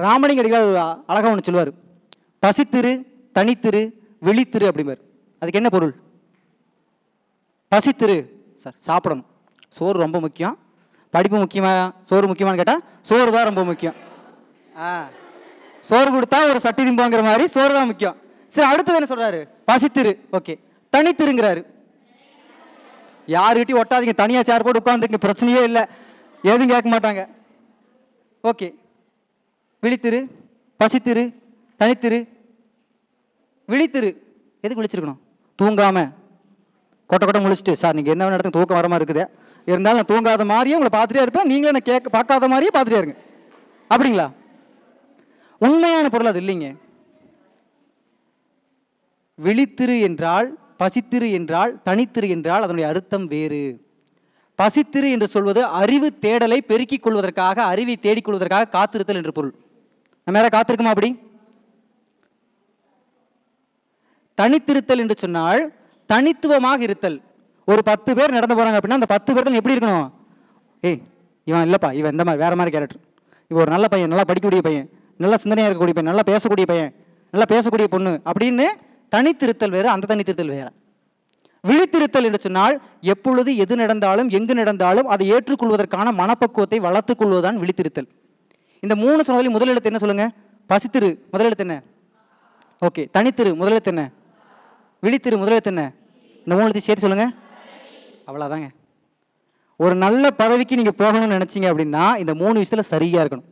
ராமலிங்க அடிகளார் அழகாக ஒன்று சொல்லுவார், பசித்திரு, தனித்திரு, விழித்திரு அப்படிம்பார். அதுக்கு என்ன பொருள்? பசித்திரு சார், சாப்பிடணும், சோறு ரொம்ப முக்கியம். படிப்பு முக்கியமா, சோறு முக்கியமானு கேட்டால் சோறு தான் ரொம்ப முக்கியம். சோறு கொடுத்தா ஒரு சட்டி திம்பாங்கிற மாதிரி சோறு தான் முக்கியம். சரி, அடுத்தது என்ன சொல்றாரு? பசித்திரு, ஓகே. தனித்திருங்கிறாரு. யாருக்கிட்டையும் ஒட்டாதீங்க, தனியாக சேர் போட்டு உட்காந்துங்க, பிரச்சனையே இல்லை, எதுவும் கேட்க மாட்டாங்க. ஓகே. விழித்திரு, பசித்திரு, தனித்திரு, விழித்திரு. எதுக்கு விழிச்சிருக்கணும்? தூங்காம கொட்டை கொட்டை முழிச்சிட்டு, சார் நீங்கள் என்ன இடத்துக்கு தூக்கம் வர மாதிரி இருக்குது, இருந்தாலும் நான் தூங்காத மாதிரியே உங்களை பார்த்துட்டே இருப்பேன், நீங்களும் என்ன பார்க்காத மாதிரியே பார்த்துட்டே இருங்க, அப்படிங்களா? உண்மையான பொருள் அது இல்லைங்க. விழித்திரு என்றால், பசித்திரு என்றால், தனித்திரு என்றால் அதனுடைய அர்த்தம் வேறு. பசித்திரு என்று சொல்வது அறிவு தேடலை பெருக்கிக் கொள்வதற்காக, அறிவை தேடிக்கொள்வதற்காக காத்திருத்தல் என்று பொருள். நம்ம யாராவது காத்திருக்குமா அப்படி? தனித்திருத்தல் என்று சொன்னால் தனித்துவமாக இருத்தல். ஒரு 10 பேர் நடந்து போறாங்க அப்படின்னா அந்த 10 பேர் எப்படி இருக்கணும்? ஏய், இவன் இல்லப்பா, இவன் இந்த மாதிரி வேற மாதிரி கேரக்டர், இவன் ஒரு நல்ல பையன், நல்லா படிக்கக்கூடிய பையன், நல்லா சிந்தனையாக இருக்கக்கூடிய பையன், நல்லா பேசக்கூடிய பையன், நல்லா பேசக்கூடிய பொண்ணு அப்படின்னு தனித்திருத்தல் வேறு, அந்த தனித்திருத்தல் வேற. விழித்திருத்தல் என்று சொன்னால் எப்பொழுது எது நடந்தாலும் எங்கு நடந்தாலும் அதை ஏற்றுக்கொள்வதற்கான மனப்பக்குவத்தை வளர்த்துக் கொள்வதுதான் விழித்திருத்தல். இந்த 3 சொன்னதில் முதல் எழுத்து என்ன சொல்லுங்க? பசித்திரு முதல் எழுத்து என்ன? ஓகே. தனித்திரு முதல் எழுத்து என்ன? விழித்திரு முதல் எழுத்து என்ன? இந்த 3 எழுத்து சேர்த்து சொல்லுங்க. அவ்வளோதாங்க. ஒரு நல்ல பதவிக்கு நீங்க போகணும்னு நினைச்சீங்க அப்படின்னா இந்த 3 விஷயத்துல சரியா இருக்கணும்.